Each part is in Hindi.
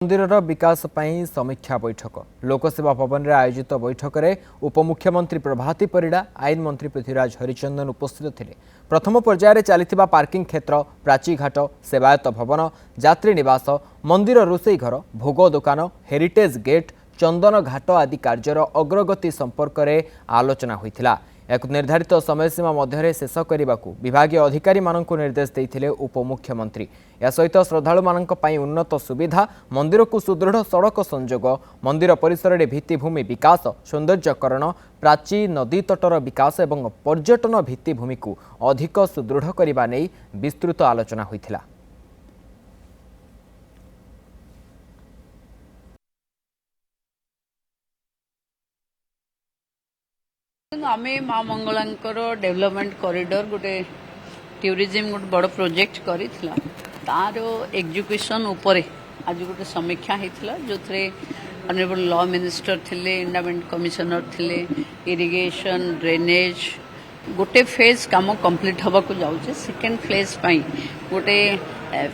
मंदिर विकास पर समीक्षा बैठक लोकसेवा भवन में आयोजित बैठक में उपमुख्यमंत्री प्रभाती परिड़ा आईन मंत्री पृथ्वीराज हरिचंदन उपस्थित थे। प्रथम पर्यायर चलता पार्किंग क्षेत्र प्राचीघाट सेवायत भवन यात्री निवास मंदिर रोषेई घर भोग दुकान हेरिटेज गेट चंदन घाट आदि कार्यर अग्रगति संपर्क में आलोचना होता। एक निर्धारित समय सीमा मध्य शेष करने को विभागीय अधिकारी मानक निर्देश देते उपमुख्यमंत्री। या सहित श्रद्धालु मानक पई उन्नत सुविधा मंदिर को सुदृढ़ सड़क संजोग मंदिर परिसर में भित्तिभूमि विकास सौंदर्यकरण प्राची नदी तटर विकास और पर्यटन भित्तिभूमि को अधिक सुदृढ़ करने नहीं विस्तृत आलोचना होता। आमे माँ मंगलांकर डेवलपमेंट कॉरिडोर गोटे टूरिज्म गोटे बड़ प्रोजेक्ट करिथिला तार एग्जीक्यूशन उपरे आज गोटे समीक्षा होता जो ऑनरेबल लॉ मिनिस्टर थिले एंडामेंट कमिशनर थिले इरिगेशन ड्रेनेज गोटे फेज काम कंप्लीट हवा को जाउचे। सेकेंड फेज पई गोटे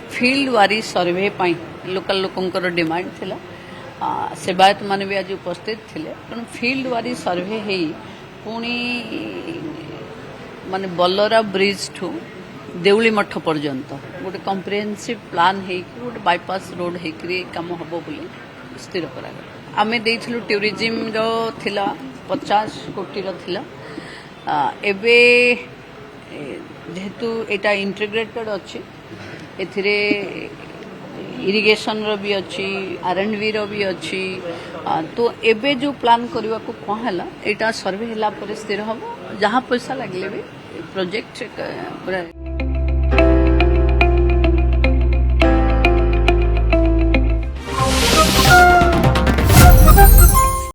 फील्ड वारी सर्वे पई लोकल लोकंकर डिमांड थिला सेवायत माने भी आज उपस्थित थिले तेणु फील्ड वारी सर्वे हेई पुणी माने बल्लरा ब्रिज ठू देउली मठ पर्यंत गोटे कम्प्रिहेन्सिव प्लान है गोटे बाईपास रोड होकर कम हम बोली स्थिर करा आमे देइथिलु टूरिज्म रो थिला 50 कोटी रो थिला एबे जेहेतु एटा इंटीग्रेटेड अछि एथिरे इरिगेशन रो भी अच्छी R&B रो भी अच्छी तो एबे जो प्लान करने को कहला एटा सर्वे हला पर स्थिर हम जहाँ पैसा लगले भी प्रोजेक्ट पूरा